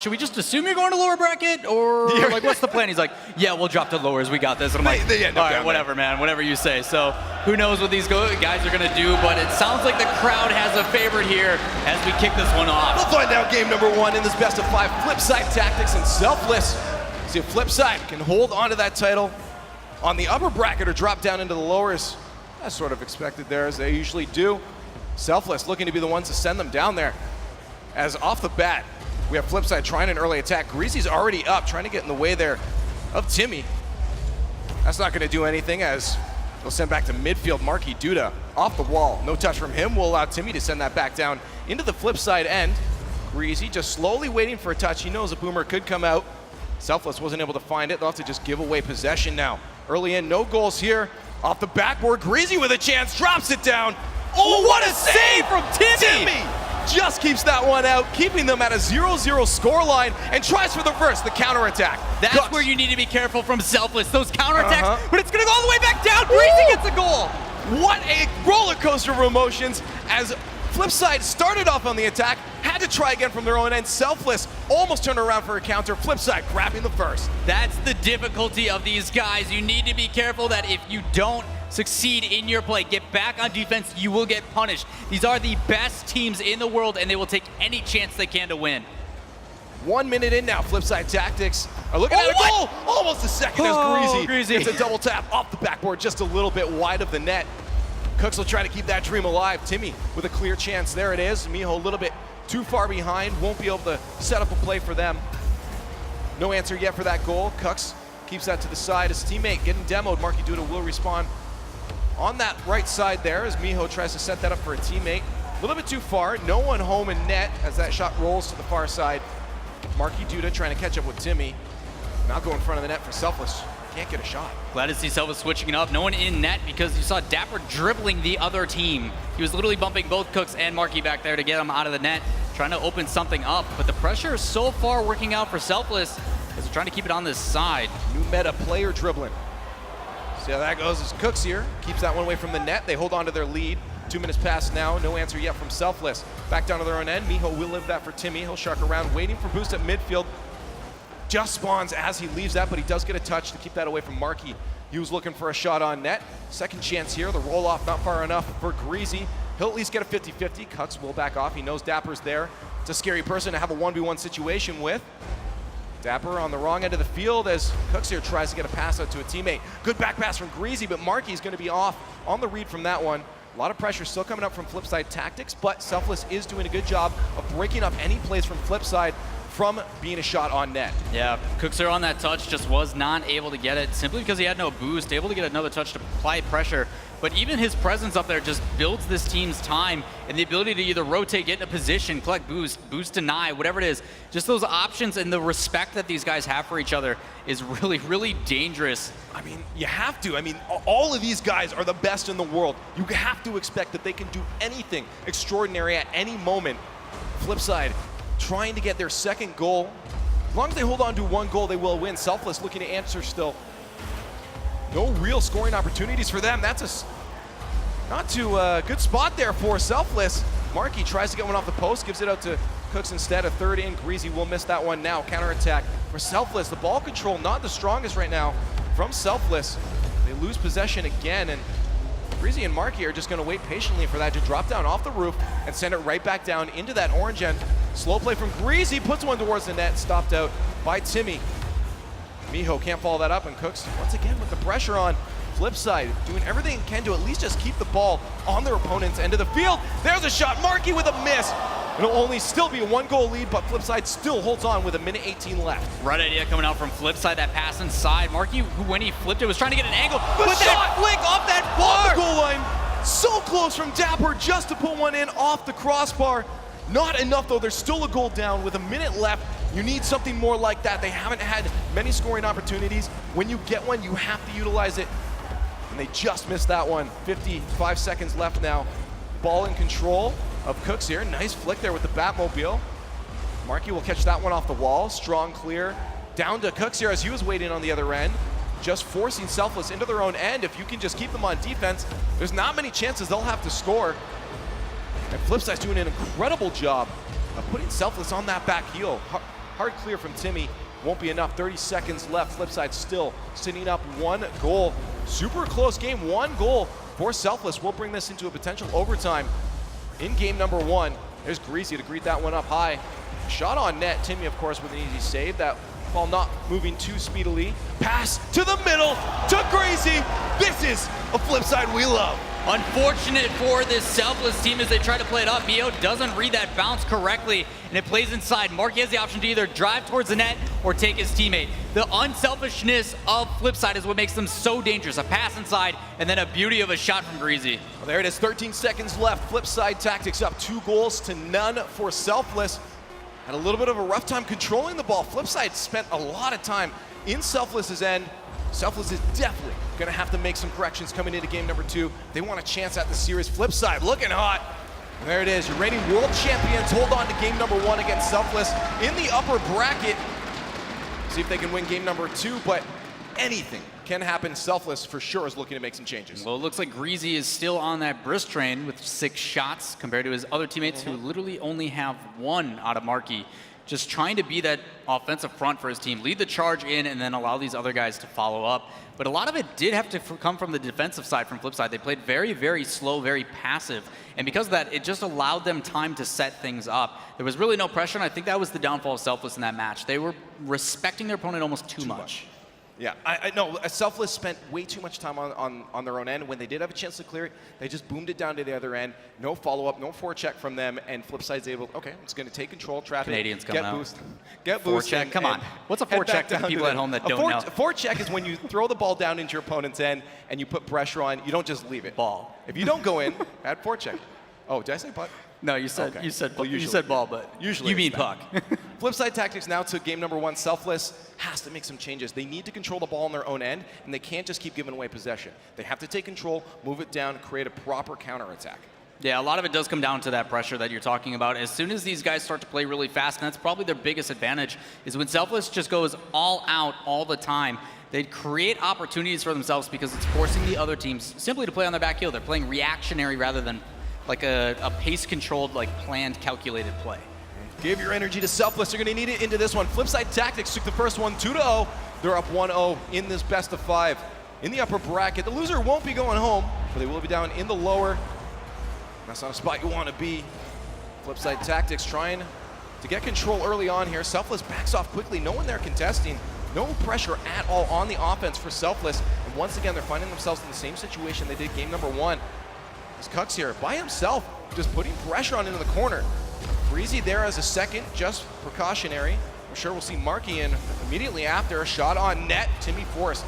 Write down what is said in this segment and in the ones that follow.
should we just assume you're going to lower bracket, or like what's the plan? He's like, yeah, we'll drop to lowers, we got this. And I'm like, all right, whatever, man, whatever you say. So who knows what these guys are going to do, but it sounds like the crowd has a favorite here as we kick this one off. We'll find out game number 1 in this best of 5, FlipSid Tactics and Selfless. See if FlipSid can hold onto that title on the upper bracket or drop down into the lowers. As sort of expected there, as they usually do. Selfless looking to be the ones to send them down there. As off the bat, we have FlipSid trying an early attack. Greasy's already up, trying to get in the way there of Timmy. That's not going to do anything, as they'll send back to midfield. Marky Duda off the wall. No touch from him will allow Timmy to send that back down into the FlipSid end. Greasy just slowly waiting for a touch. He knows a boomer could come out. Selfless wasn't able to find it. They'll have to just give away possession now. Early in, no goals here. Off the backboard, Greasy with a chance, drops it down. Oh, what a save from Timmy! Just keeps that one out, keeping them at a 0-0 scoreline, and tries for the first, the counterattack. That's where you need to be careful from Selfless, those counterattacks, but it's gonna go all the way back down. Greasy gets a goal. What a roller coaster of emotions, as FlipSid started off on the attack, had to try again from their own end. Selfless almost turned around for a counter. FlipSid grabbing the first. That's the difficulty of these guys. You need to be careful that if you don't succeed in your play, get back on defense, you will get punished. These are the best teams in the world, and they will take any chance they can to win. 1 minute in now, FlipSid Tactics are looking at a goal. Almost a second as Greasy gets a double tap off the backboard, just a little bit wide of the net. Cooks will try to keep that dream alive. Timmy with a clear chance. There it is. Miho a little bit too far behind. Won't be able to set up a play for them. No answer yet for that goal. Cooks keeps that to the side. His teammate getting demoed. Marky Duda will respawn on that right side there as Miho tries to set that up for a teammate. A little bit too far. No one home in net as that shot rolls to the far side. Marky Duda trying to catch up with Timmy. Now go in front of the net for Selfless. Can't get a shot. Glad to see Selfless switching it up. No one in net because you saw Dapper dribbling the other team. He was literally bumping both Cooks and Marky back there to get him out of the net, trying to open something up. But the pressure is so far working out for Selfless as they're trying to keep it on this side. New meta player dribbling. See how that goes as Cooks here keeps that one away from the net. They hold on to their lead. 2 minutes past now. No answer yet from Selfless. Back down to their own end. Miho will live that for Timmy. He'll shark around, waiting for boost at midfield. Just spawns as he leaves that, but he does get a touch to keep that away from Marky. He was looking for a shot on net. Second chance here. The roll off not far enough for Greasy. He'll at least get a 50-50. Cuts will back off. He knows Dapper's there. It's a scary person to have a 1v1 situation with. Dapper on the wrong end of the field as Cooks here tries to get a pass out to a teammate. Good back pass from Greasy, but Marky's going to be off on the read from that one. A lot of pressure still coming up from FlipSid Tactics, but Selfless is doing a good job of breaking up any plays from FlipSid from being a shot on net. Yeah, Cookser on that touch just was not able to get it simply because he had no boost, able to get another touch to apply pressure. But even his presence up there just builds this team's time and the ability to either rotate, get in a position, collect boost deny, whatever it is. Just those options and the respect that these guys have for each other is really, really dangerous. I mean, you have to. I mean, all of these guys are the best in the world. You have to expect that they can do anything extraordinary at any moment. FlipSid trying to get their second goal. As long as they hold on to one goal, they will win. Selfless looking to answer still. No real scoring opportunities for them. That's a not too good spot there for Selfless. Marky tries to get one off the post, gives it out to Cooks instead. A third in. Greasy will miss that one now. Counterattack for Selfless. The ball control not the strongest right now from Selfless. They lose possession again, and Greasy and Marky are just going to wait patiently for that to drop down off the roof and send it right back down into that orange end. Slow play from Greasy, puts one towards the net, stopped out by Timmy. Miho can't follow that up, and Cooks once again with the pressure on. FlipSid doing everything it can to at least just keep the ball on their opponent's end of the field. There's a shot, Marky with a miss. It'll only still be a 1-goal lead, but FlipSid still holds on with 1:18 left. Right idea coming out from FlipSid, that pass inside. Marky, who when he flipped it, was trying to get an angle. But that flick off that bar! Off the goal line, so close from Dapper just to put one in off the crossbar. Not enough though, there's still a goal down with a minute left. You need something more like that. They haven't had many scoring opportunities. When you get one, you have to utilize it. And they just missed that one. 55 seconds left now. Ball in control of Cooks here. Nice flick there with the Batmobile. Marky will catch that one off the wall. Strong clear. Down to Cooks here as he was waiting on the other end. Just forcing Selfless into their own end. If you can just keep them on defense, there's not many chances they'll have to score. And FlipSid's doing an incredible job of putting Selfless on that back heel. hard clear from Timmy won't be enough. 30 seconds left. FlipSid still sitting up 1 goal. Super close game, 1 goal for Selfless. We'll bring this into a potential overtime in game number 1. There's Greasy to greet that one up high. Shot on net. Timmy, of course, with an easy save. That ball not moving too speedily. Pass to the middle to Greasy. This is a FlipSid we love. Unfortunate for this Selfless team as they try to play it up. Mio doesn't read that bounce correctly, and it plays inside. Marky has the option to either drive towards the net or take his teammate. The unselfishness of FlipSid is what makes them so dangerous. A pass inside, and then a beauty of a shot from Greasy. Well, there it is, 13 seconds left. FlipSid Tactics up 2 goals to none for Selfless. Had a little bit of a rough time controlling the ball. FlipSid spent a lot of time in Selfless's end. Selfless is definitely going to have to make some corrections coming into game number 2. They want a chance at the series. FlipSid looking hot. There it is. Your reigning world champions hold on to game number 1 against Selfless in the upper bracket. See if they can win game number 2, but anything can happen. Selfless for sure is looking to make some changes. Well, it looks like Greasy is still on that brisk train with 6 shots compared to his other teammates who literally only have 1 out of Marky. Just trying to be that offensive front for his team, lead the charge in and then allow these other guys to follow up. But a lot of it did have to come from the defensive side from FlipSid. They played very, very slow, very passive. And because of that, it just allowed them time to set things up. There was really no pressure, and I think that was the downfall of Selfless in that match. They were respecting their opponent almost too much. Yeah, I know. Selfless spent way too much time on their own end. When they did have a chance to clear it, they just boomed it down to the other end. No follow-up, no forecheck from them, and FlipSid's able, okay, it's going to take control, trap Canadians it, coming get out. boost. Get boost. Forecheck, come on. What's a forecheck to the people at home that don't know? A forecheck is when you throw the ball down into your opponent's end and you put pressure on, you don't just leave it. Ball. If you don't go in, add forecheck. Oh, did I say putt? No, you said Okay. you said Well, you said ball, but usually you mean it's puck. FlipSid Tactics now to game number 1. Selfless has to make some changes. They need to control the ball on their own end, and they can't just keep giving away possession. They have to take control, move it down, create a proper counterattack. Yeah, a lot of it does come down to that pressure that you're talking about. As soon as these guys start to play really fast, and that's probably their biggest advantage, is when Selfless just goes all out all the time, they create opportunities for themselves because it's forcing the other teams simply to play on their back heel. They're playing reactionary rather than like a pace-controlled, like planned, calculated play. Give your energy to Selfless. You're going to need it into this one. FlipSid Tactics took the first one 2-0. They're up 1-0 in this best of 5. In the upper bracket, the loser won't be going home, but they will be down in the lower. That's not a spot you want to be. FlipSid Tactics trying to get control early on here. Selfless backs off quickly. No one there contesting. No pressure at all on the offense for Selfless. And once again, they're finding themselves in the same situation they did game number 1. As Cucks here by himself, just putting pressure on into the corner. Greasy there as a second, just precautionary. I'm sure we'll see Marky in immediately after. A shot on net. Timmy Force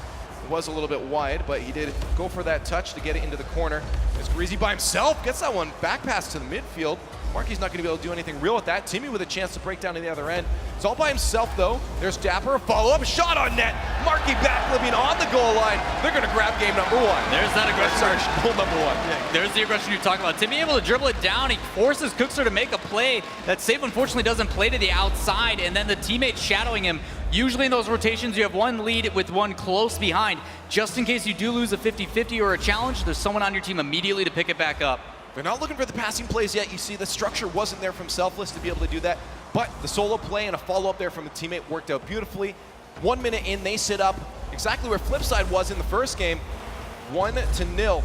was a little bit wide, but he did go for that touch to get it into the corner. As Greasy by himself gets that one back pass to the midfield. Marky's not going to be able to do anything real with that. Timmy with a chance to break down to the other end. It's all by himself, though. There's Dapper, a follow-up, shot on net. Marky backflipping on the goal line. They're going to grab game number 1. There's that aggression. Goal number 1. Yeah. There's the aggression you're talking about. Timmy able to dribble it down. He forces Cookster to make a play. That save, unfortunately, doesn't play to the outside, and then the teammate shadowing him. Usually in those rotations, you have one lead with one close behind. Just in case you do lose a 50-50 or a challenge, there's someone on your team immediately to pick it back up. They're not looking for the passing plays yet. You see the structure wasn't there from Selfless to be able to do that, but the solo play and a follow-up there from a teammate worked out beautifully. 1 minute in, they sit up exactly where FlipSid was in the first game, 1-0.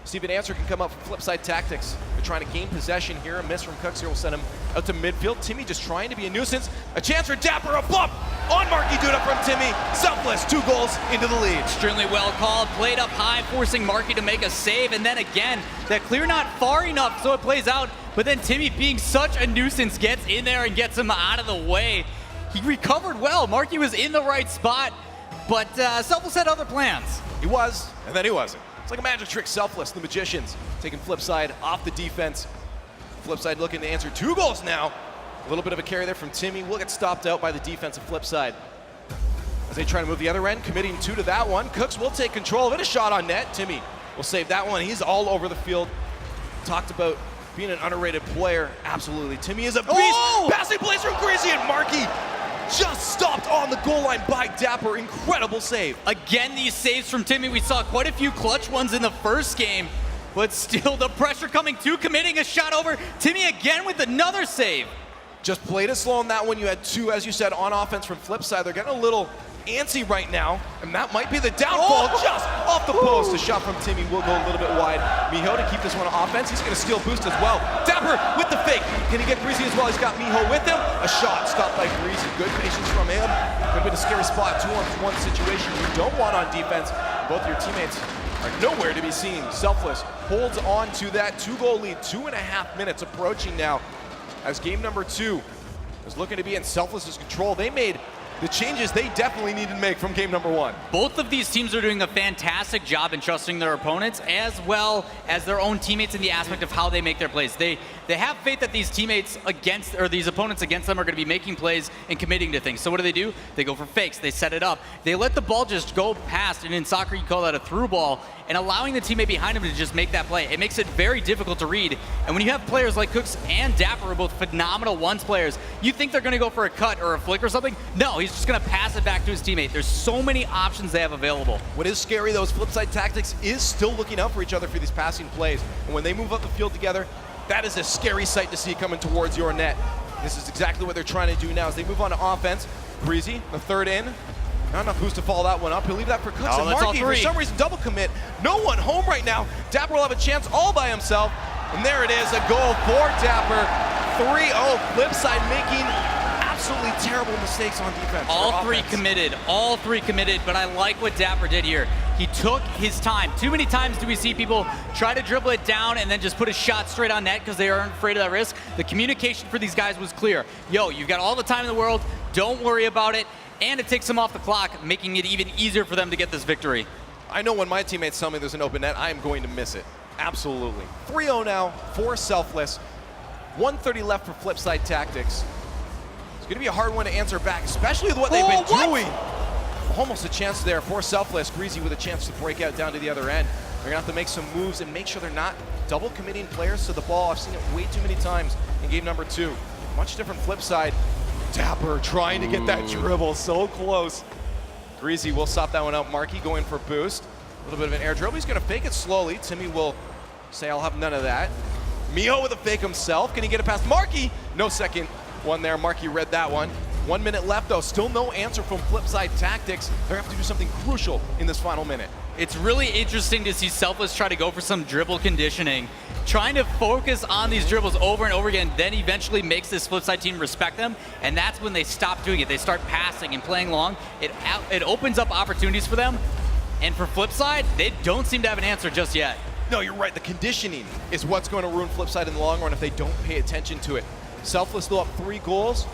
See if an answer can come up from FlipSid Tactics. They're trying to gain possession here. A miss from Cooks here will send him out to midfield. Timmy just trying to be a nuisance. A chance for Dapper, a bump on Marky Duda from Timmy. Selfless, 2 goals into the lead. Extremely well called, played up high, forcing Marky to make a save, and then again, that clear not far enough so it plays out, but then Timmy, being such a nuisance, gets in there and gets him out of the way. He recovered well. Marky was in the right spot, but Selfless had other plans. He was, and then he wasn't. It's like a magic trick. Selfless, the Magicians, taking FlipSid off the defense. FlipSid looking to answer 2 goals now. A little bit of a carry there from Timmy. Will get stopped out by the defense of FlipSid. As they try to move the other end, committing 2 to that one. Cooks will take control of it. A shot on net. Timmy will save that one. He's all over the field. Talked about being an underrated player. Absolutely. Timmy is a beast. Oh! Passing plays from Greasy, and Marky just stopped on the goal line by Dapper. Incredible save. Again, these saves from Timmy. We saw quite a few clutch ones in the first game, but still the pressure coming to committing a shot over. Timmy again with another save. just played it slow on that one. You had 2, as you said, on offense from FlipSid. They're getting a little antsy right now, and that might be the downfall. Just off the post. A shot from Timmy will go a little bit wide. Miho to keep this one on offense. He's going to steal boost as well. Dapper with the fake. Can he get Greasy as well? He's got Miho with him. A shot stopped by Greasy. Good patience from him. Could be a scary spot. 2-on-1 situation you don't want on defense. Both your teammates are nowhere to be seen. Selfless holds on to that 2-goal lead. 2.5 minutes approaching now as game number 2 is looking to be in Selfless's control. They made the changes they definitely needed to make from game number 1. Both of these teams are doing a fantastic job in trusting their opponents as well as their own teammates in the aspect of how they make their plays. They have faith that these teammates against, or these opponents against them are going to be making plays and committing to things. So what do? They go for fakes, they set it up. They let the ball just go past, and in soccer you call that a through ball, and allowing the teammate behind them to just make that play. It makes it very difficult to read. And when you have players like Cooks and Dapper, who are both phenomenal ones players, you think they're going to go for a cut or a flick or something? No, he's just going to pass it back to his teammate. There's so many options they have available. What is scary, though, is FlipSid Tactics is still looking out for each other for these passing plays. And when they move up the field together, that is a scary sight to see coming towards your net. This is exactly what they're trying to do now as they move on to offense. Greasy, the third in. Not enough boost to follow that one up. He'll leave that for Cooks. And Marky, for some reason, double commit. No one home right now. Dapper will have a chance all by himself. And there it is, a goal for Dapper. 3-0, FlipSid making absolutely terrible mistakes on defense. All three committed, but I like what Dapper did here. He took his time. Too many times do we see people try to dribble it down and then just put a shot straight on net because they aren't afraid of that risk. The communication for these guys was clear. Yo, you've got all the time in the world, don't worry about it, and it takes them off the clock, making it even easier for them to get this victory. I know when my teammates tell me there's an open net, I am going to miss it. Absolutely. 3-0 now for Selfless. 1:30 left for FlipSid Tactics. It's going to be a hard one to answer back, especially with what they've been doing. Almost a chance there for Selfless. Greasy with a chance to break out down to the other end. They're going to have to make some moves and make sure they're not double committing players to the ball. I've seen it way too many times in game number 2. Much different FlipSid. Dapper trying to get that dribble so close. Greasy will stop that one out. Marky going for boost. A little bit of an air dribble. He's going to fake it slowly. Timmy will say, I'll have none of that. Miho with a fake himself. Can he get it past Marky? No second one there. Marky read that one. 1 minute left, though. Still no answer from FlipSid Tactics. They're going to have to do something crucial in this final minute. It's really interesting to see Selfless try to go for some dribble conditioning, trying to focus on these dribbles over and over again, then eventually makes this FlipSid team respect them, and that's when they stop doing it. They start passing and playing long. It opens up opportunities for them, and for FlipSid, they don't seem to have an answer just yet. No, you're right. The conditioning is what's going to ruin FlipSid in the long run if they don't pay attention to it. Selfless still up 3 goals.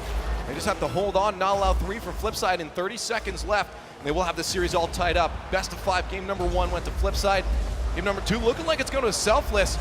They just have to hold on, not allow 3 for FlipSid in 30 seconds left. And they will have the series all tied up. Best of 5. Game number 1 went to FlipSid. Game number 2 looking like it's going to Selfless.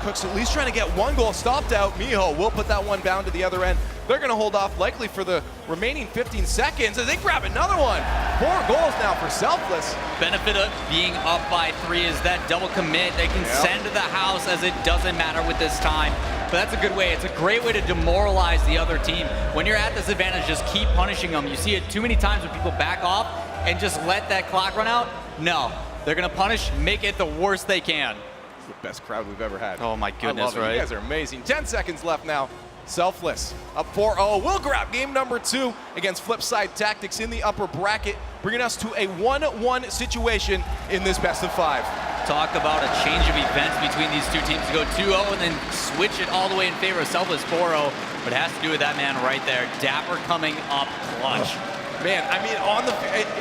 Cooks at least trying to get 1 goal stopped out. Miho will put that one down to the other end. They're going to hold off likely for the remaining 15 seconds as they grab another one. 4 goals now for Selfless. Benefit of being up by 3 is that double commit. They can send to the house as it doesn't matter with this time. But that's a good way. It's a great way to demoralize the other team. When you're at this advantage, just keep punishing them. You see it too many times when people back off and just let that clock run out. No, they're going to punish, make it the worst they can. It's the best crowd we've ever had. Oh my goodness, right? You guys are amazing. 10 seconds left now. Selfless up 4-0. We'll grab game number 2 against FlipSid Tactics in the upper bracket, bringing us to a 1-1 situation in this best of 5. Talk about a change of events between these two teams to go 2-0 and then switch it all the way in favor of Selfless 4-0. But it has to do with that man right there. Dapper coming up clutch. Man, I mean,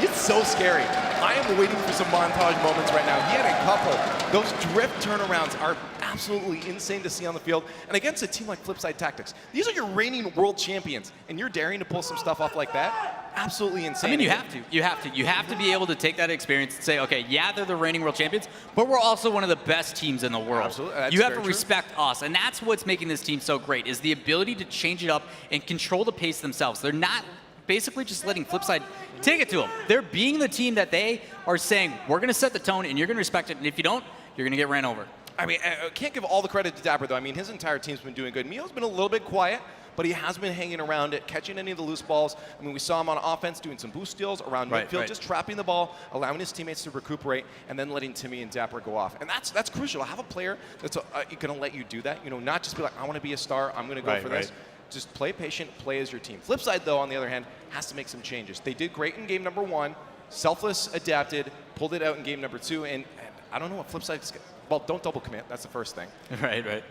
it's so scary. I am waiting for some montage moments right now. He had a couple. Those drift turnarounds are absolutely insane to see on the field. And against a team like FlipSid Tactics, these are your reigning world champions, and you're daring to pull some stuff off like that? Absolutely insane. I mean, you have to. You have to be able to take that experience and say, okay, yeah, they're the reigning world champions, but we're also one of the best teams in the world. Absolutely. That's you have to true. respect us, and that's what's making this team so great, is the ability to change it up and control the pace themselves. They're not basically just letting FlipSid take it to them. They're being the team that they are saying, we're going to set the tone, and you're going to respect it, and if you don't, you're going to get ran over. I mean, I can't give all the credit to Dapper, though. I mean, his entire team's been doing good. Miho's been a little bit quiet, but he has been hanging around it, catching any of the loose balls. I mean, we saw him on offense doing some boost steals around midfield, just trapping the ball, allowing his teammates to recuperate, and then letting Timmy and Dapper go off. And that's crucial. Have a player that's going to let you do that. You know, not just be like, I want to be a star, I'm going to go for this. just play patient, play as your team. FlipSid, though, on the other hand, has to make some changes. They did great in game number 1. Selfless adapted, pulled it out in game number 2, and I don't know what FlipSide's... Well, don't double commit. That's the first thing. Right.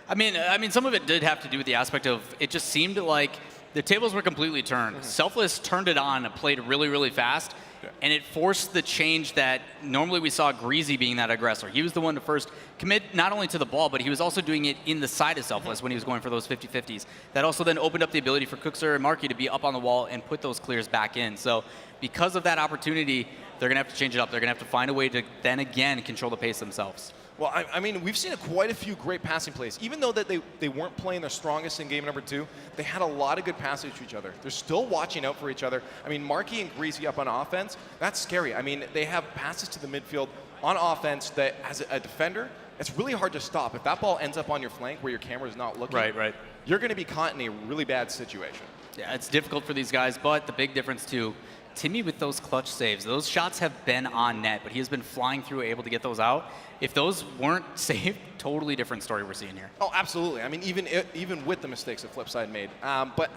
I mean, some of it did have to do with the aspect of it just seemed like the tables were completely turned. Selfless turned it on and played really, really fast. Yeah. And it forced the change that normally we saw Greasy being that aggressor. He was the one to first commit not only to the ball, but he was also doing it in the side of Selfless when he was going for those 50-50s. That also then opened up the ability for Cookser and Marky to be up on the wall and put those clears back in. So because of that opportunity, they're going to have to change it up. They're going to have to find a way to then again control the pace themselves. Well, I mean, we've seen quite a few great passing plays. Even though that they weren't playing their strongest in game number 2, they had a lot of good passes to each other. They're still watching out for each other. I mean, Marky and Greasy up on offense, that's scary. I mean, they have passes to the midfield on offense that, as a defender, it's really hard to stop. If that ball ends up on your flank where your camera's not looking, right. You're going to be caught in a really bad situation. Yeah, it's difficult for these guys, but the big difference, too, Timmy with those clutch saves, those shots have been on net, but he has been flying through, able to get those out. If those weren't saved, totally different story we're seeing here. Oh, absolutely. I mean, even with the mistakes that FlipSid made. But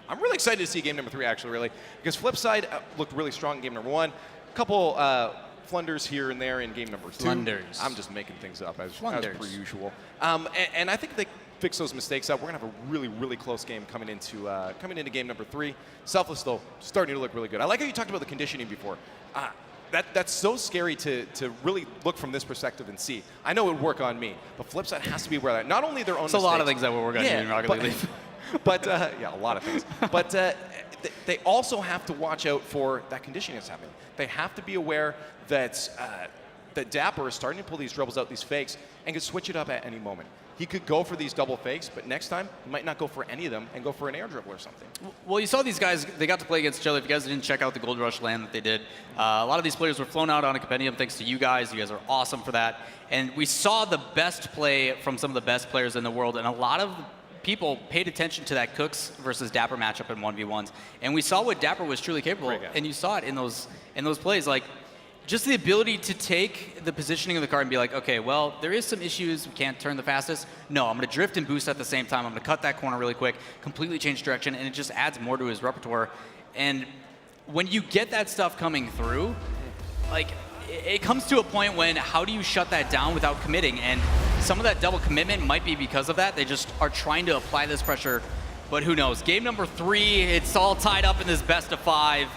I'm really excited to see game number 3, actually, really, because FlipSid looked really strong in game number 1. A couple flunders here and there in game number 2. Flunders. I'm just making things up as per usual. And I think they fix those mistakes up. We're going to have a really, really close game coming into game number 3. Selfless, though, starting to look really good. I like how you talked about the conditioning before. That's so scary to really look from this perspective and see. I know it would work on me, but FlipSid has to be aware of that. Not only their own mistakes. It's a lot of things that will work on you in Rocket League. But yeah, a lot of things. But they also have to watch out for that conditioning that's happening. They have to be aware that that Dapper is starting to pull these dribbles out, these fakes, and could switch it up at any moment. He could go for these double fakes, but next time, he might not go for any of them and go for an air dribble or something. Well, you saw these guys, they got to play against each other. If you guys didn't check out the Gold Rush LAN that they did, a lot of these players were flown out on a compendium thanks to you guys. You guys are awesome for that. And we saw the best play from some of the best players in the world, and a lot of people paid attention to that Cooks versus Dapper matchup in 1v1s. And we saw what Dapper was truly capable of, and you saw it in those plays. Like, just the ability to take the positioning of the card and be like, okay, well, there is some issues. We can't turn the fastest. No, I'm going to drift and boost at the same time. I'm going to cut that corner really quick, completely change direction, and it just adds more to his repertoire. And when you get that stuff coming through, like, it comes to a point when how do you shut that down without committing? And some of that double commitment might be because of that. They just are trying to apply this pressure, but who knows? Game number 3, it's all tied up in this best of 5.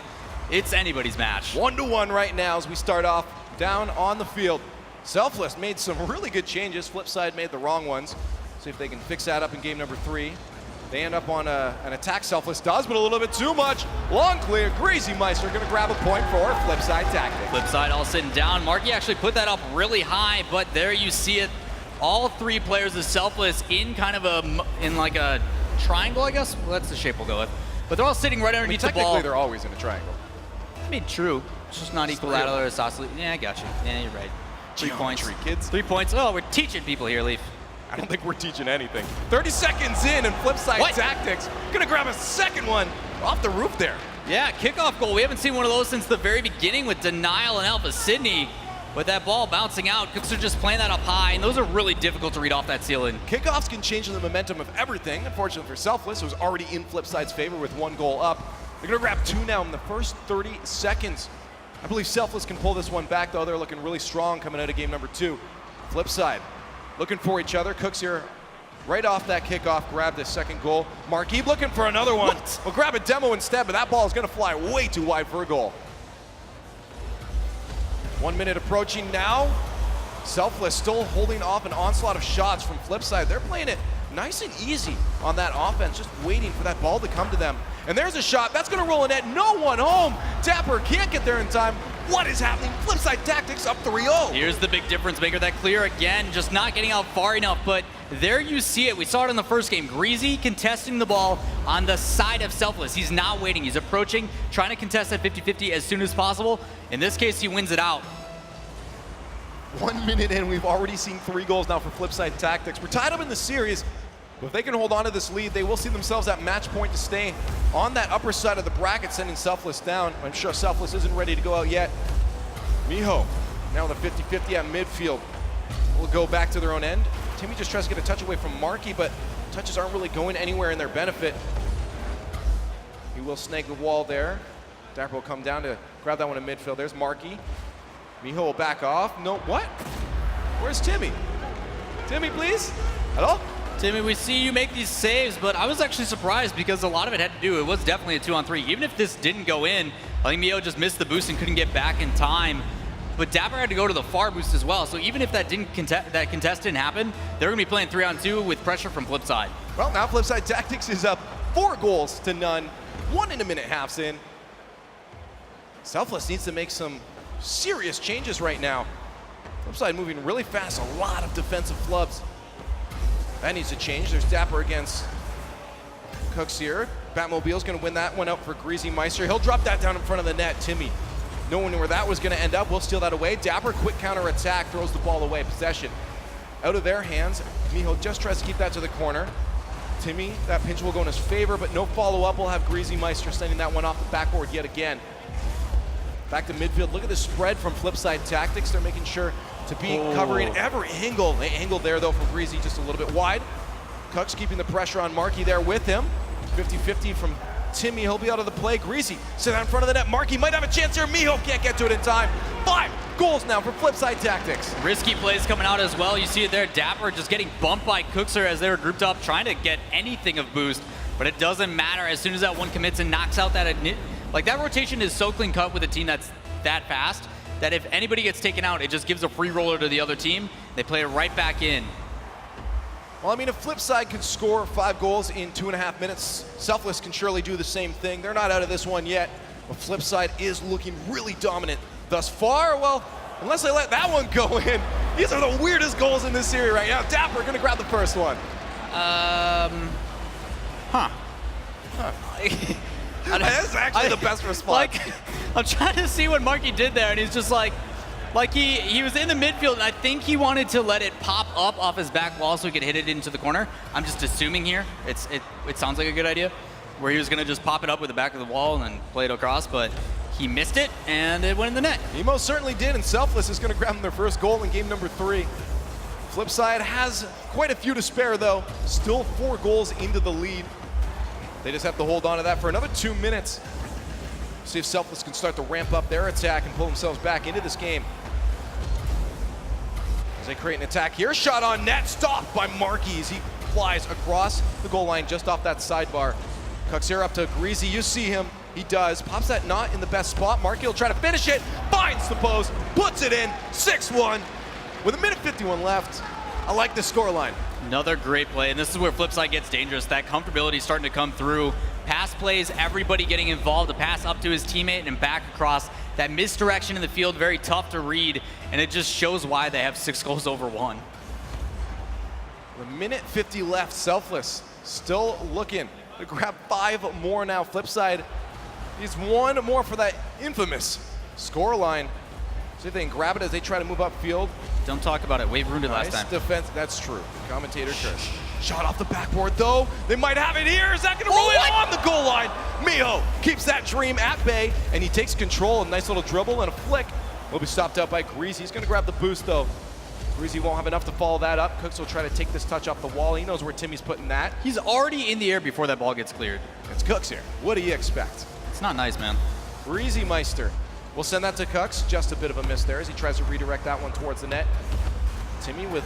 It's anybody's match. 1-1 right now as we start off down on the field. Selfless made some really good changes. FlipSid made the wrong ones. See if they can fix that up in game number 3. They end up on an attack. Selfless does, but a little bit too much. Long clear. Greasy Meister going to grab a point for FlipSid tactics. FlipSid all sitting down. Marky actually put that up really high, but there you see it. All 3 players of Selfless in kind of in like a triangle, I guess. Well, that's the shape we'll go with. But they're all sitting right underneath the ball. Technically, they're always in a triangle. I mean, true. It's just not equilateral or isosceles. Yeah, I got you. Yeah, you're right. 3 points. Kids. 3 points. Oh, we're teaching people here, Leaf. I don't think we're teaching anything. 30 seconds in, and FlipSid tactics gonna grab a second one off the roof there. Yeah, kickoff goal. We haven't seen one of those since the very beginning with Denial and Alpha Sydney. With that ball bouncing out, Cooks are just playing that up high, and those are really difficult to read off that ceiling. Kickoffs can change the momentum of everything. Unfortunately for Selfless, it was already in FlipSid's favor with 1 goal up. They're gonna grab 2 now in the first 30 seconds. I believe Selfless can pull this one back, though. They're looking really strong coming out of game number 2. FlipSid looking for each other. Cooks here right off that kickoff, grabbed his second goal. Marquise looking for another one. We'll grab a demo instead, but that ball is going to fly way too wide for a goal. 1 minute approaching now. Selfless still holding off an onslaught of shots from FlipSid. They're playing it nice and easy on that offense, just waiting for that ball to come to them. And there's a shot. That's going to roll in net. No one home. Dapper can't get there in time. What is happening? FlipSid tactics up 3-0. Here's the big difference maker. That clear again, just not getting out far enough. But there you see it. We saw it in the first game. Greasy contesting the ball on the side of Selfless. He's not waiting. He's approaching, trying to contest that 50-50 as soon as possible. In this case, he wins it out. 1 minute in, we've already seen 3 goals now for FlipSid tactics. We're tied up in the series. But if they can hold on to this lead, they will see themselves at match point to stay on that upper side of the bracket, sending Selfless down. I'm sure Selfless isn't ready to go out yet. Miho, now with a 50-50 at midfield, will go back to their own end. Timmy just tries to get a touch away from Marky, but touches aren't really going anywhere in their benefit. He will snag the wall there. Dapper will come down to grab that one in midfield. There's Marky. Miho will back off. No, what? Where's Timmy? Timmy, please? Hello? Timmy, we see you make these saves, but I was actually surprised because a lot of it had to do, it was definitely a 2-on-3. Even if this didn't go in, I think Miho just missed the boost and couldn't get back in time. But Dapper had to go to the far boost as well. So even if that contest didn't happen, they were going to be playing 3-on-2 with pressure from FlipSid. Well, now FlipSid Tactics is up 4 goals to none. 1 in a minute halves in. Selfless needs to make some serious changes right now. FlipSid moving really fast, a lot of defensive flubs. That needs to change. There's Dapper against Cooks here. Batmobile's gonna win that one out for Greasy Meister. He'll drop that down in front of the net. Timmy, knowing where that was gonna end up, will steal that away. Dapper, quick counter attack, throws the ball away. Possession out of their hands. Miho just tries to keep that to the corner. Timmy, that pinch will go in his favor, but no follow-up. We'll have Greasy Meister sending that one off the backboard yet again. Back to midfield. Look at the spread from FlipSid Tactics. They're making sure to be covering every angle. They angled there, though, for Greasy just a little bit wide. Cooks keeping the pressure on Marky there with him. 50-50 from Timmy. He'll be out of the play. Greasy sit out in front of the net. Marky might have a chance here. Miho can't get to it in time. 5 goals now for FlipSid Tactics. Risky plays coming out as well. You see it there. Dapper just getting bumped by Cookser as they were grouped up, trying to get anything of boost. But it doesn't matter. As soon as that one commits and knocks out that... Like, that rotation is so clean cut with a team that's that fast that if anybody gets taken out, it just gives a free roller to the other team. They play it right back in. Well, I mean, if FlipSid can score 5 goals in 2.5 minutes, Selfless can surely do the same thing. They're not out of this one yet, but FlipSid is looking really dominant thus far. Well, unless they let that one go in, these are the weirdest goals in this series right now. Dapper gonna grab the first one. That's actually the best response. Like, I'm trying to see what Marky did there, and he's just like he was in the midfield, and I think he wanted to let it pop up off his back wall so he could hit it into the corner. I'm just assuming here. It sounds like a good idea, where he was gonna just pop it up with the back of the wall and then play it across, but he missed it, and it went in the net. He most certainly did, and Selfless is gonna grab them their first goal in game number 3. FlipSid has quite a few to spare, though. Still 4 goals into the lead. They just have to hold on to that for another 2 minutes. See if Selfless can start to ramp up their attack and pull themselves back into this game. As they create an attack here, shot on net, stopped by Marky as he flies across the goal line just off that sidebar. Cucks here up to Greasy, you see him, he does. Pops that not in the best spot. Marky will try to finish it, finds the post, puts it in, 6-1. With 1:51 left, I like the scoreline. Another great play, and this is where FlipSid gets dangerous. That comfortability is starting to come through. Pass plays, everybody getting involved, a pass up to his teammate and back across. That misdirection in the field, very tough to read, and it just shows why they have 6 goals over 1. With 1:50 left, Selfless still looking to grab 5 more now. FlipSid needs 1 more for that infamous scoreline. See if they can grab it as they try to move upfield. Don't talk about it. Wave ruined it last time. Defense, that's true. Commentator Church. Shot off the backboard though. They might have it here. Is that gonna roll in on the goal line? Miho keeps that dream at bay, and he takes control. A nice little dribble and a flick. Will be stopped out by Greasy. He's gonna grab the boost though. Greasy won't have enough to follow that up. Cooks will try to take this touch off the wall. He knows where Timmy's putting that. He's already in the air before that ball gets cleared. It's Cooks here. What do you expect? It's not nice, man. Greasy Meister. We'll send that to Cooks. Just a bit of a miss there as he tries to redirect that one towards the net. Timmy with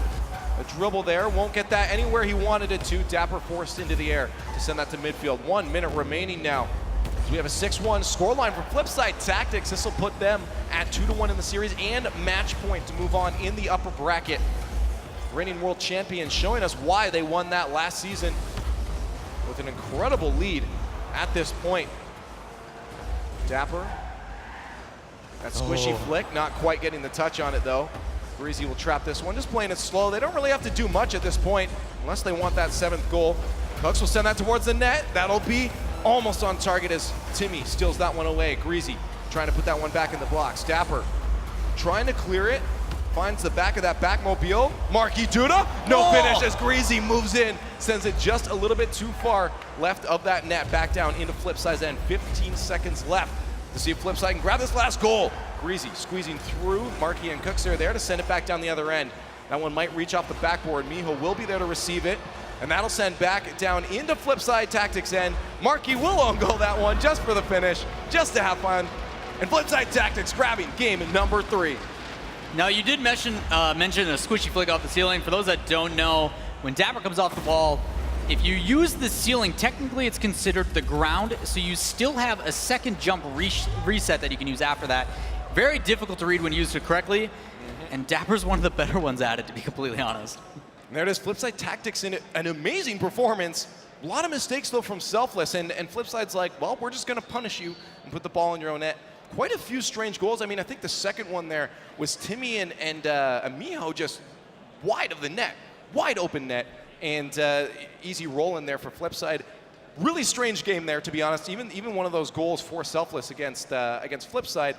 a dribble there. Won't get that anywhere he wanted it to. Dapper forced into the air to send that to midfield. 1 minute remaining now. So we have a 6-1 scoreline for FlipSid Tactics. This will put them at 2-1 in the series and match point to move on in the upper bracket. Reigning world champions showing us why they won that last season with an incredible lead at this point. Dapper. That squishy flick, not quite getting the touch on it though. Greasy will trap this one, just playing it slow. They don't really have to do much at this point unless they want that 7th goal. Cooks will send that towards the net. That'll be almost on target as Timmy steals that one away. Greasy trying to put that one back in the blocks. Dapper trying to clear it, finds the back of that Batmobile. Marky Duda, no finish as Greasy moves in, sends it just a little bit too far left of that net, back down into FlipSid's end. 15 seconds left to see if FlipSid can grab this last goal. Greasy squeezing through. Marky and Cooks are there to send it back down the other end. That one might reach off the backboard. Miho will be there to receive it. And that'll send back down into Flipside Tactics end. Marky will own goal that one just for the finish, just to have fun. And Flipside Tactics grabbing game number 3. Now, you did mention a squishy flick off the ceiling. For those that don't know, when Dapper comes off the wall, if you use the ceiling, technically it's considered the ground, so you still have a second jump reset that you can use after that. Very difficult to read when used correctly, and Dapper's one of the better ones at it, to be completely honest. And there it is, Flipside Tactics in an amazing performance. A lot of mistakes, though, from Selfless, and Flipside's like, well, we're just going to punish you and put the ball in your own net. Quite a few strange goals. I mean, I think the second one there was Timmy and Miho just wide of the net, wide open net, and easy roll in there for Flipside. Really strange game there, to be honest. Even one of those goals for Selfless against Flipside,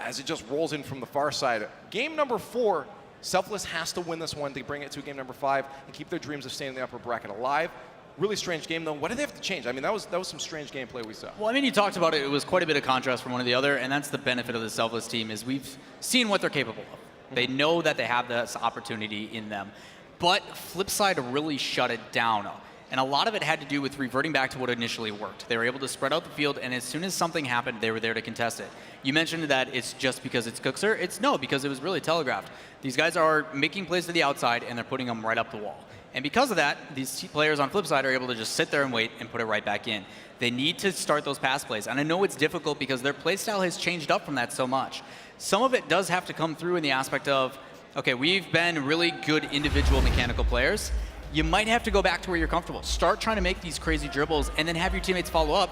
as it just rolls in from the far side. Game number 4, Selfless has to win this one to bring it to game number 5 and keep their dreams of staying in the upper bracket alive. Really strange game, though. What did they have to change? I mean, that was some strange gameplay we saw. Well, I mean, you talked about it. It was quite a bit of contrast from one to the other, and that's the benefit of the Selfless team, is we've seen what they're capable of. They know that they have this opportunity in them. But Flipside really shut it down. And a lot of it had to do with reverting back to what initially worked. They were able to spread out the field, and as soon as something happened, they were there to contest it. You mentioned that it's just because it's Cookser. It's no, because it was really telegraphed. These guys are making plays to the outside, and they're putting them right up the wall. And because of that, these players on Flipside are able to just sit there and wait and put it right back in. They need to start those pass plays. And I know it's difficult because their play style has changed up from that so much. Some of it does have to come through in the aspect of, okay, we've been really good individual mechanical players. You might have to go back to where you're comfortable. Start trying to make these crazy dribbles and then have your teammates follow up,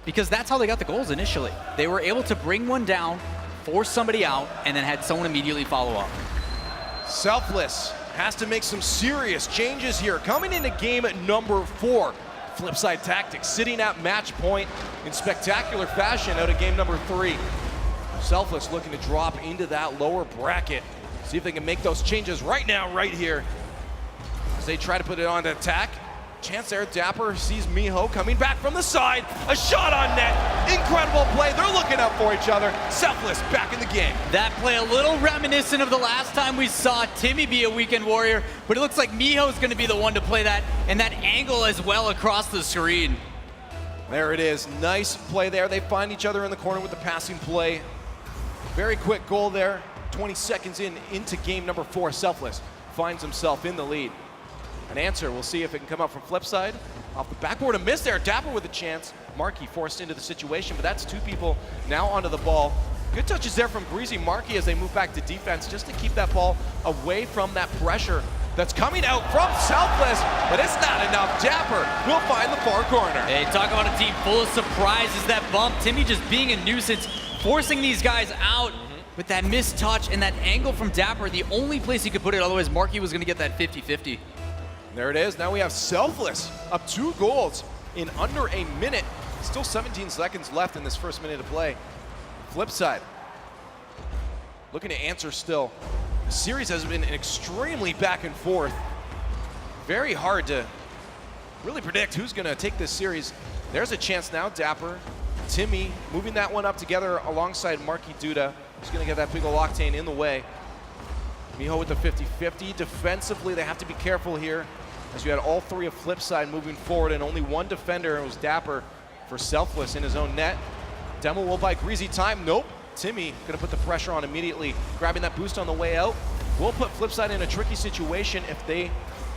because that's how they got the goals initially. They were able to bring one down, force somebody out, and then had someone immediately follow up. Selfless has to make some serious changes here. Coming into game number 4, Flipside Tactics sitting at match point in spectacular fashion out of game number 3. Selfless looking to drop into that lower bracket. See if they can make those changes right now, right here. As they try to put it on to attack. Chance there, Dapper sees Miho coming back from the side. A shot on net, incredible play. They're looking out for each other. Selfless back in the game. That play a little reminiscent of the last time we saw Timmy be a weekend warrior, but it looks like Miho's gonna be the one to play that, and that angle as well across the screen. There it is, nice play there. They find each other in the corner with the passing play. Very quick goal there. 20 seconds into game number 4, Selfless finds himself in the lead. An answer, we'll see if it can come up from Flipside. Off the backboard, a miss there, Dapper with a chance. Marky forced into the situation, but that's 2 people now onto the ball. Good touches there from Breezy Marky as they move back to defense just to keep that ball away from that pressure that's coming out from Selfless, but it's not enough. Dapper will find the far corner. Hey, talk about a team full of surprises. That bump, Timmy just being a nuisance, forcing these guys out. With that missed touch and that angle from Dapper, the only place he could put it, otherwise Marky was gonna get that 50-50. There it is. Now we have Selfless up 2 goals in under a minute. Still 17 seconds left in this first minute of play. Flipside looking to answer still. The series has been extremely back and forth. Very hard to really predict who's going to take this series. There's a chance now. Dapper, Timmy moving that one up together alongside Marky Duda. He's going to get that big ol' Octane in the way. Miho with the 50-50. Defensively, they have to be careful here, as you had all 3 of Flipside moving forward and only 1 defender. It was Dapper for Selfless in his own net. Demo will buy Greasy time. Nope. Timmy gonna put the pressure on immediately, grabbing that boost on the way out. Will put Flipside in a tricky situation if they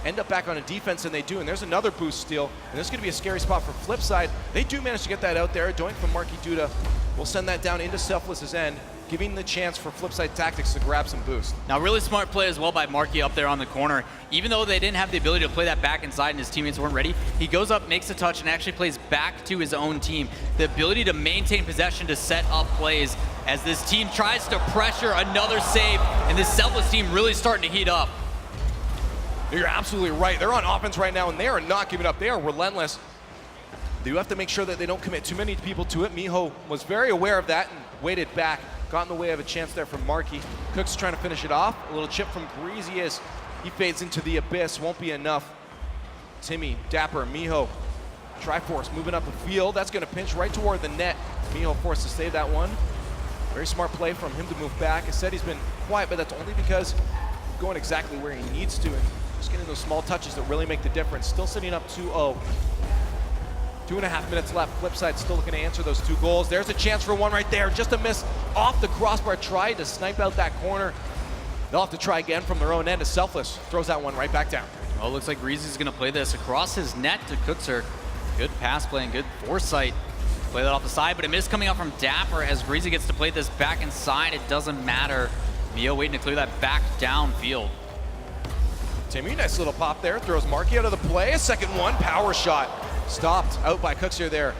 end up back on a defense, and they do. And there's another boost steal, and this is gonna be a scary spot for Flipside. They do manage to get that out there. Doink from Marky Duda will send that down into Selfless's end, giving the chance for Flipside Tactics to grab some boost. Now, really smart play as well by Marky up there on the corner. Even though they didn't have the ability to play that back inside and his teammates weren't ready, he goes up, makes a touch, and actually plays back to his own team. The ability to maintain possession to set up plays as this team tries to pressure another save, and this Selfless team really starting to heat up. You're absolutely right. They're on offense right now, and they are not giving up. They are relentless. They do have to make sure that they don't commit too many people to it. Miho was very aware of that and waited back. Got in the way of a chance there from Marky. Cook's trying to finish it off. A little chip from Greasy as he fades into the abyss. Won't be enough. Timmy, Dapper, Miho. Triforce moving up the field. That's going to pinch right toward the net. Miho forced to save that one. Very smart play from him to move back. I said he's been quiet, but that's only because he's going exactly where he needs to. And Just getting those small touches that really make the difference. Still sitting up 2-0. 2.5 minutes left. FlipSid still looking to answer those 2 goals. There's a chance for one right there. Just a miss off the crossbar. Tried to snipe out that corner. They'll have to try again from their own end as Selfless throws that one right back down. Well, it looks like Greasy's going to play this across his net to Cookser. Good pass play and good foresight. Play that off the side, but a miss coming out from Dapper as Greasy gets to play this back inside. It doesn't matter. Mio waiting to clear that back downfield. Timmy, nice little pop there. Throws Marky out of the play. A second one, power shot. Stopped out by Cookser there.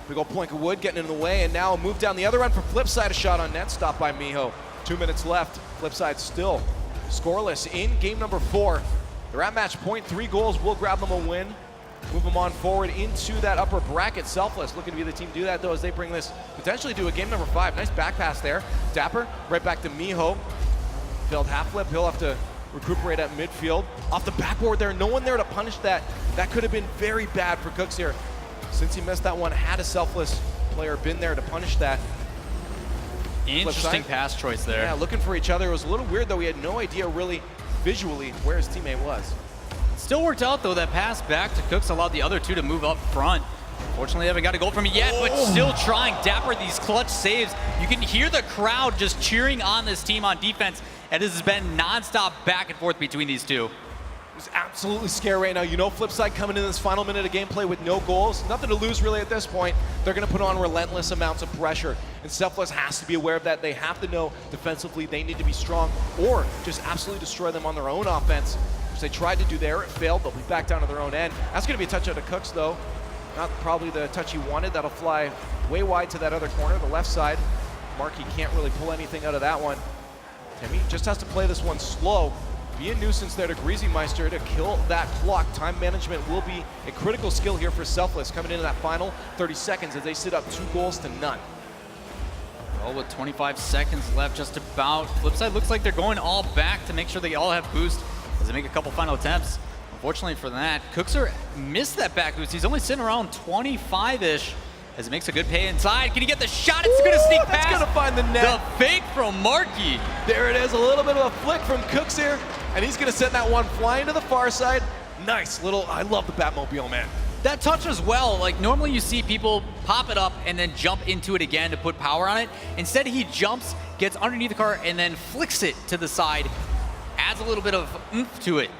Big old plank of wood getting in the way, and now a move down the other end for FlipSid. A shot on net, stopped by Miho. 2 minutes left. FlipSid still scoreless in game number 4. They're at match point. 3 goals will grab them a win. Move them on forward into that upper bracket. Selfless looking to be the team to do that, though, as they bring this potentially to a game number 5. Nice back pass there. Dapper right back to Miho. Failed half flip. He'll have to recuperate at midfield. Off the backboard there, no one there to punish that. That could have been very bad for Cooks here. Since he missed that one, had a Selfless player been there to punish that. Interesting pass choice there. Yeah, looking for each other. It was a little weird, though. We had no idea really visually where his teammate was. Still worked out, though. That pass back to Cooks allowed the other 2 to move up front. Fortunately, they haven't got a goal from it yet, but still trying. Dapper, these clutch saves. You can hear the crowd just cheering on this team on defense, and this has been nonstop back and forth between these 2. It's absolutely scary right now. You know FlipSid coming in this final minute of gameplay with no goals. Nothing to lose really at this point. They're going to put on relentless amounts of pressure. And Selfless has to be aware of that. They have to know defensively they need to be strong or just absolutely destroy them on their own offense, which they tried to do there. It failed. They'll be back down to their own end. That's going to be a touch out of Cooks, though. Not probably the touch he wanted. That'll fly way wide to that other corner, the left side. Marky can't really pull anything out of that one. Timmy just has to play this one slow. Be a nuisance there to Greasy Meister to kill that clock. Time management will be a critical skill here for Selfless coming into that final 30 seconds as they sit up 2 goals to none. Well, with 25 seconds left, just about. FlipSid looks like they're going all back to make sure they all have boost as they make a couple final attempts. Unfortunately for that, Cookser missed that back boost. He's only sitting around 25-ish as it makes a good pay inside. Can he get the shot? It's going to sneak past. That's going to find the net. The fake from Marky. There it is, a little bit of a flick from Cooks here, and he's going to send that one flying to the far side. Nice little, I love the Batmobile, man. That touch as well, like normally you see people pop it up and then jump into it again to put power on it. Instead he jumps, gets underneath the car, and then flicks it to the side. Adds a little bit of oomph to it,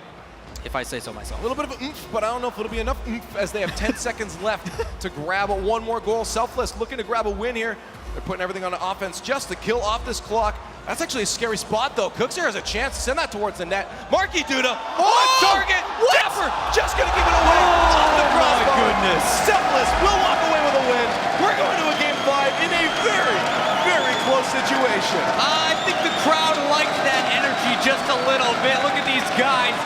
if I say so myself. A little bit of oomph, but I don't know if it'll be enough oomph as they have 10 seconds left to grab one more goal. Selfless looking to grab a win here. They're putting everything on the offense just to kill off this clock. That's actually a scary spot, though. Cookser has a chance to send that towards the net. Marky Duda on target. Dapper just going to give it away off the crossbar. My goodness. Selfless will walk away with a win. We're going to a game 5 in a very, very close situation. I think the crowd liked that energy just a little bit. Look at these guys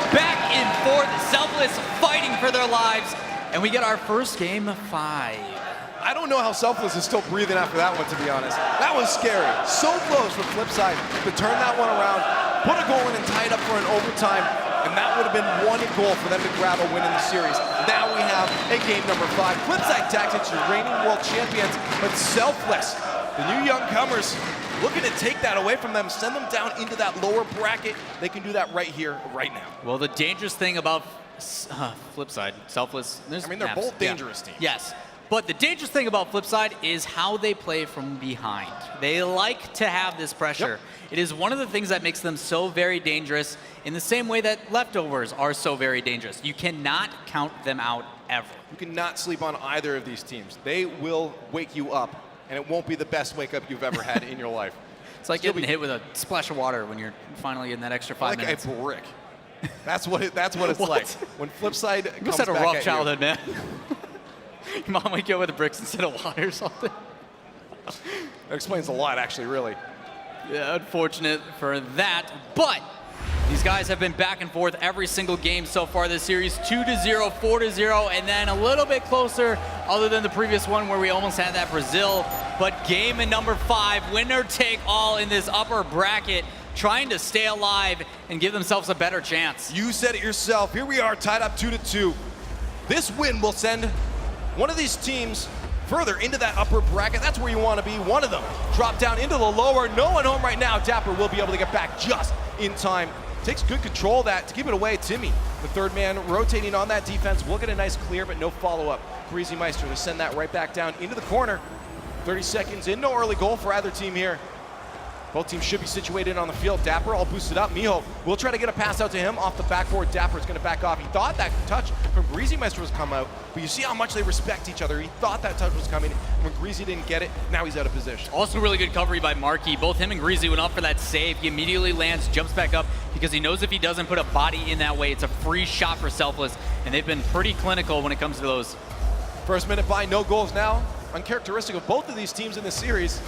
back and forth. Selfless fighting for their lives. And we get our first game 5. I don't know how Selfless is still breathing after that one, to be honest. That was scary. So close for FlipSid to turn that one around, put a goal in and tie it up for an overtime, and that would have been 1 goal for them to grab a win in the series. Now we have a game number 5. FlipSid Tactics, your reigning world champions, but Selfless, the new young comers, looking to take that away from them, send them down into that lower bracket. They can do that right here, right now. Well, the dangerous thing about FlipSid, Selfless, I mean, they're both dangerous teams. Yes. But the dangerous thing about FlipSid is how they play from behind. They like to have this pressure. Yep. It is one of the things that makes them so very dangerous in the same way that leftovers are so very dangerous. You cannot count them out ever. You cannot sleep on either of these teams. They will wake you up, and it won't be the best wake up you've ever had in your life. It's like getting hit with a splash of water when you're finally in that extra 5 minutes. Like a brick. That's what it's like. When FlipSid comes back at you. You had a rough childhood, man. Your mom wake you up with bricks instead of water or something. That explains a lot, actually, really. Yeah, unfortunate for that. But these guys have been back and forth every single game so far this series. 2-0, 4-0, and then a little bit closer other than the previous one where we almost had that Brazil. But game in number 5, winner take all in this upper bracket, trying to stay alive and give themselves a better chance. You said it yourself. Here we are, tied up 2-2. This win will send one of these teams further into that upper bracket. That's where you want to be. One of them drop down into the lower. No one home right now. Dapper will be able to get back just in time takes good control of that to keep it away. Timmy, the third man, rotating on that defense. We'll get a nice clear, but no follow-up. Greasy Meister to send that right back down into the corner. 30 seconds in, no early goal for either team here. Both teams should be situated on the field. Dapper all boosted up. Miho will try to get a pass out to him off the backboard. Dapper's going to back off. He thought that touch from Greasy Meister was come out, but you see how much they respect each other. He thought that touch was coming. When Greasy didn't get it, now he's out of position. Also really good coverage by Marky. Both him and Greasy went up for that save. He immediately lands, jumps back up, because he knows if he doesn't put a body in that way, it's a free shot for Selfless, and they've been pretty clinical when it comes to those. First minute by, no goals now. Uncharacteristic of both of these teams in this series.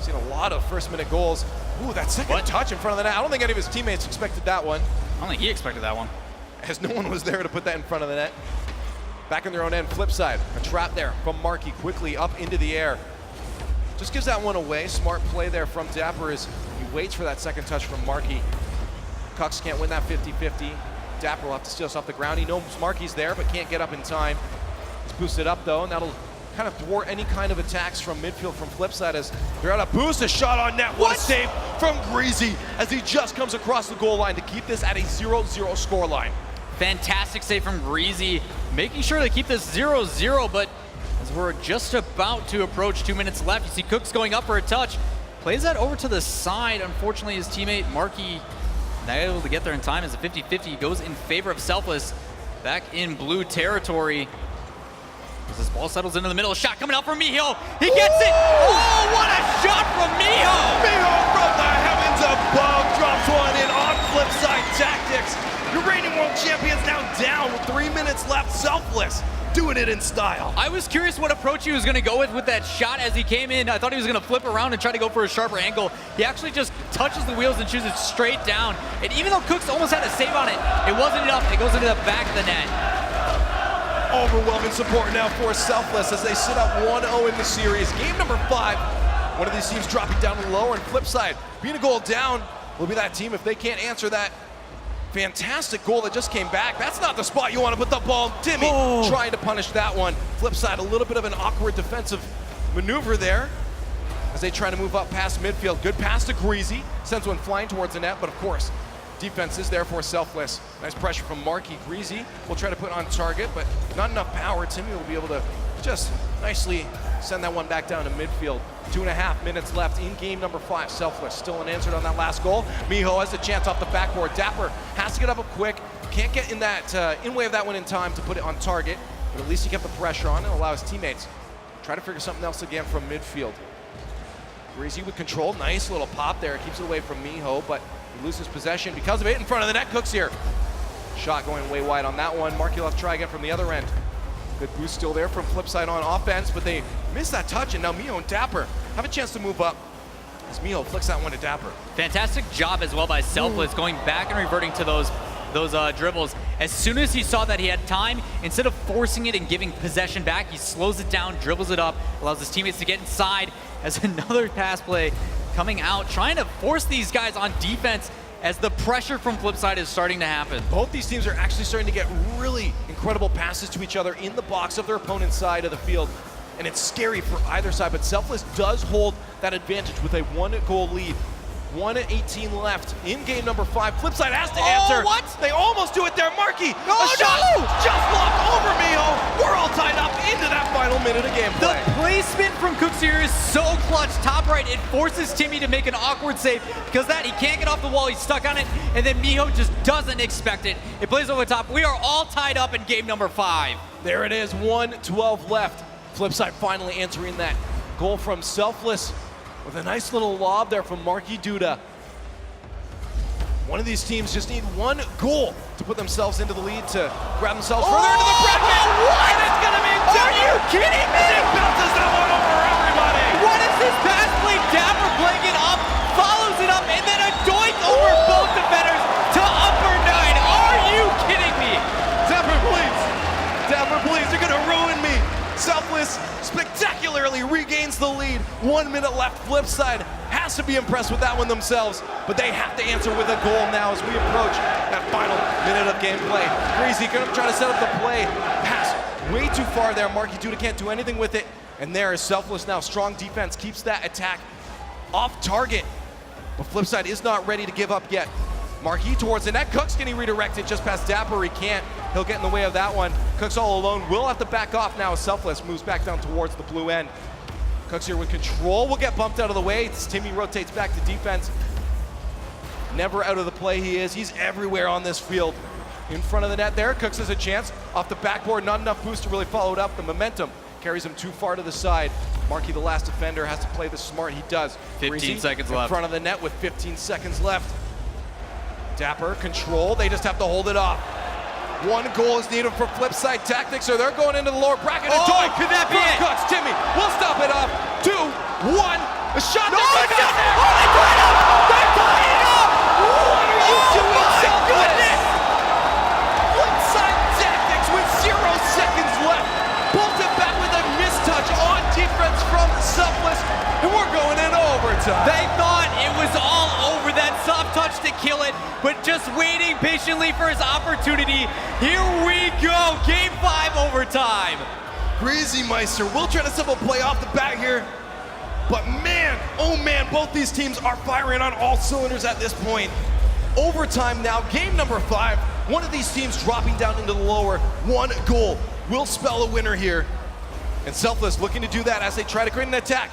Seen a lot of first-minute goals. Ooh, that second touch in front of the net. I don't think any of his teammates expected that one. I don't think he expected that one. As no one was there to put that in front of the net. Back on their own end, flip side. A trap there from Marky, quickly up into the air. Just gives that one away. Smart play there from Dapper as he waits for that second touch from Marky. Cucks can't win that 50-50. Dapper will have to steal us off the ground. He knows Marky's there, but can't get up in time. It's boosted up though, and that'll kind of thwart any kind of attacks from midfield from FlipSid as they're out of boost. A shot on net. What a save from Greasy as he just comes across the goal line to keep this at a 0-0 scoreline. Fantastic save from Greasy, making sure to keep this 0-0, but as we're just about to approach 2 minutes left, you see Cooks going up for a touch. Plays that over to the side. Unfortunately, his teammate Marky not able to get there in time as a 50-50 goes in favor of Selfless. Back in blue territory. As this ball settles into the middle, a shot coming out from Miho. He gets it! Oh, what a shot from Miho! Miho from the heavens above drops one in on FlipSid Tactics. Your reigning world champions now down with 3 minutes left. Selfless doing it in style. I was curious what approach he was going to go with that shot as he came in. I thought he was going to flip around and try to go for a sharper angle. He actually just touches the wheels and shoots it straight down. And even though Cooks almost had a save on it, it wasn't enough. It goes into the back of the net. Overwhelming support now for Selfless as they sit up 1-0 in the series. Game number 5. One of these teams dropping down lower, and FlipSid being a goal down will be that team if they can't answer that fantastic goal that just came back. That's not the spot you want to put the ball. Timmy trying to punish that one. FlipSid, a little bit of an awkward defensive maneuver there as they try to move up past midfield. Good pass to Greasy, sends one flying towards the net, but of course, defense is there for Selfless. Nice pressure from Marky. Greasy will try to put on target, but not enough power. Timmy will be able to just nicely send that one back down to midfield. 2.5 minutes left in game number 5. Selfless still unanswered on that last goal. Miho has a chance off the backboard. Dapper has to get up quick. Can't get in that in way of that one in time to put it on target, but at least he kept the pressure on and allow his teammates to try to figure something else again from midfield. Greasy with control. Nice little pop there. Keeps it away from Miho, but he loses possession because of it in front of the net. Cooks here. Shot going way wide on that one. Marky will have to try again from the other end. Good boost still there from FlipSid on offense, but they missed that touch, and now Miho and Dapper have a chance to move up as Miho flicks that one to Dapper. Fantastic job as well by Selfless, going back and reverting to those dribbles. As soon as he saw that he had time, instead of forcing it and giving possession back, he slows it down, dribbles it up, allows his teammates to get inside as another pass play coming out, trying to force these guys on defense as the pressure from FlipSid is starting to happen. Both these teams are actually starting to get really incredible passes to each other in the box of their opponent's side of the field, and it's scary for either side, but Selfless does hold that advantage with a 1-goal lead. 1:18 left in game number 5. FlipSid has to answer. What? They almost do it there. Marky, a shot just blocked over Miho. We're all tied up into that final minute of gameplay. The placement from Cooks here is so clutch. Top right, it forces Timmy to make an awkward save because he can't get off the wall. He's stuck on it, and then Miho just doesn't expect it. It plays over the top. We are all tied up in game number 5. There it is, 1:12 left. FlipSid finally answering that goal from Selfless with a nice little lob there from Marky Duda. One of these teams just need 1 goal to put themselves into the lead to grab themselves further into the bracket. What? And it's gonna be Are you kidding me? He bounces that one over everybody. What is this pass play? Dapper playing it up, follows it up, and then a doink over both defenders to upper 9. Are you kidding me? Dapper, please. Dapper, please, you're gonna ruin me. Selfless spectacularly regains the lead. 1 minute left. FlipSid has to be impressed with that one themselves, but they have to answer with a goal now as we approach that final minute of gameplay. Greasy gonna try to set up the play. Pass way too far there. Marky Duda can't do anything with it. And there is Selfless now. Strong defense keeps that attack off target. But FlipSid is not ready to give up yet. Marquis towards the net. Cook's getting redirected just past Dapper. He can't. He'll get in the way of that one. Cook's all alone. Will have to back off now as Selfless moves back down towards the blue end. Cook's here with control. Will get bumped out of the way. Timmy rotates back to defense. Never out of the play he is. He's everywhere on this field. In front of the net there. Cooks has a chance. Off the backboard, not enough boost to really follow it up. The momentum carries him too far to the side. Marquis, the last defender, has to play this smart. He does. 15 seconds left. In front of the net with 15 seconds left. Dapper, control. They just have to hold it off. One goal is needed for FlipSid Tactics, or they're going into the lower bracket. Oh, could that be it? Cooks, Timmy will stop it off. 2, 1. A shot. No, They're it's down there. Oh, they tied up. They're tying up. What are you doing, my Selfless? goodness. FlipSid Tactics with 0 seconds left. Pulls it back with a mistouch on defense from Selfless, and we're going in overtime. They thought it was all over, that soft touch to kill it, but just waiting patiently for his opportunity. Here we go, Game 5 overtime. Greasy Meister will try to simple play off the bat here, but man, oh man, both these teams are firing on all cylinders at this point. Overtime now, game number 5. One of these teams dropping down into the lower. 1 goal will spell a winner here. And Selfless looking to do that as they try to create an attack.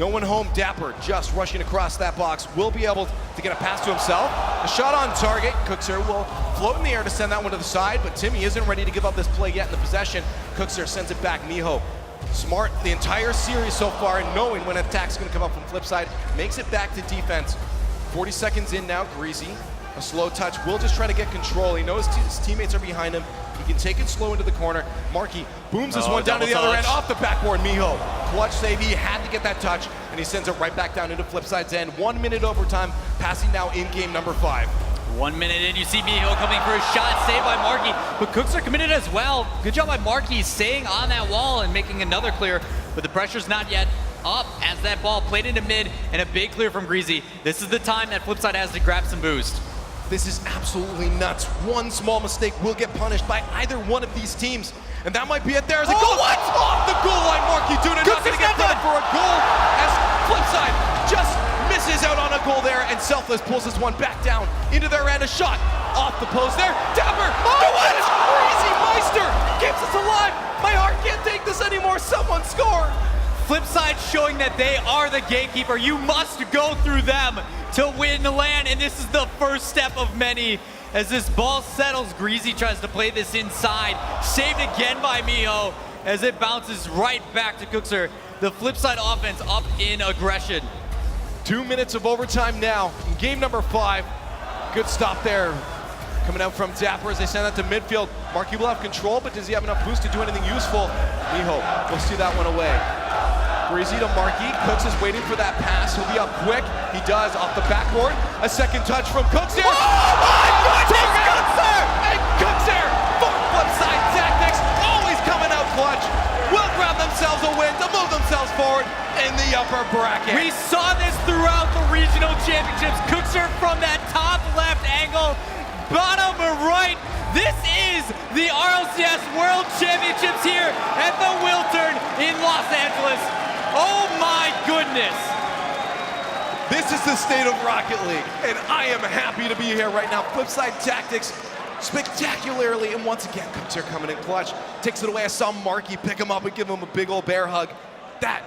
No one home. Dapper just rushing across that box. Will be able to get a pass to himself. A shot on target. Cookser will float in the air to send that one to the side, but Timmy isn't ready to give up this play yet in the possession. Cookser sends it back. Miho, smart the entire series so far, and knowing when an attack's going to come up from FlipSid, makes it back to defense. 40 seconds in now. Greasy, a slow touch. Will just try to get control. He knows his teammates are behind him. He can take it slow into the corner. Marquis booms this one down to the other end, off the backboard. Miho, clutch save. He had to get that touch, and he sends it right back down into FlipSid's end. 1 minute overtime, passing now in game number 5. 1 minute in, you see Miho coming for a shot, saved by Marquis, but Cooks are committed as well. Good job by Marquis staying on that wall and making another clear, but the pressure's not yet up as that ball played into mid, and a big clear from Greasy. This is the time that FlipSid has to grab some boost. This is absolutely nuts. One small mistake will get punished by either one of these teams. And that might be it. There's a goal. What? Off the goal line, Marquis Duna not going to get credit for a goal as FlipSid just misses out on a goal there, and Selfless pulls this one back down into their end. A shot off the post there. Dapper, what? Crazy Meister keeps us alive. My heart can't take this anymore. Someone score. FlipSid showing that they are the gatekeeper. You must go through them to win the land, and this is the first step of many. As this ball settles, Greasy tries to play this inside. Saved again by Miho as it bounces right back to Cookser. The FlipSid offense up in aggression. 2 minutes of overtime now in game number 5. Good stop there. Coming out from Dapper as they send that to midfield. Marquis will have control, but does he have enough boost to do anything useful? Miho will see that one away. Greasy to Marquis. Cooks is waiting for that pass. He'll be up quick. He does off the backboard. A second touch from Cooks here. Oh my goodness, Cookser! And Cookser for FlipSid Tactics. Always coming out clutch. Will grab themselves a win to move themselves forward in the upper bracket. We saw this throughout the regional championships. Cookser from that top left angle, bottom right. This is the RLCS World Championships here at the Wiltern in Los Angeles. Oh my goodness. This is the state of Rocket League, and I am happy to be here right now. FlipSid Tactics spectacularly, and once again, Cooks are coming in clutch. Takes it away. I saw Marquis pick him up and give him a big old bear hug. That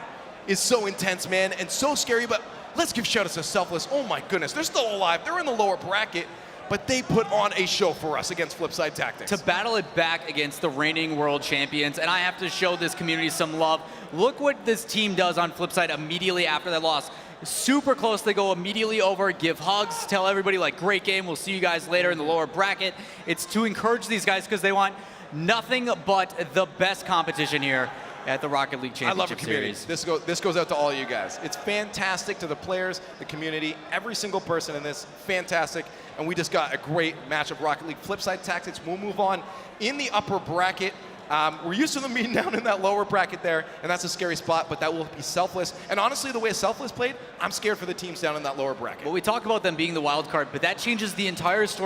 is so intense, man, and so scary, but let's give shout outs to Selfless. Oh my goodness, they're still alive. They're in the lower bracket, but they put on a show for us against FlipSid Tactics. To battle it back against the reigning world champions, and I have to show this community some love. Look what this team does on FlipSid immediately after that loss. Super close, they go immediately over, give hugs, tell everybody like, great game, we'll see you guys later in the lower bracket. It's to encourage these guys because they want nothing but the best competition here at the Rocket League Championship I love the community. Series. This goes out to all you guys. It's fantastic to the players, the community, every single person in this, fantastic. And we just got a great match of Rocket League. FlipSid Tactics will move on in the upper bracket. We're used to them being down in that lower bracket there, and that's a scary spot, but that will be Selfless. And honestly, the way Selfless played, I'm scared for the teams down in that lower bracket. Well, we talk about them being the wild card, but that changes the entire story.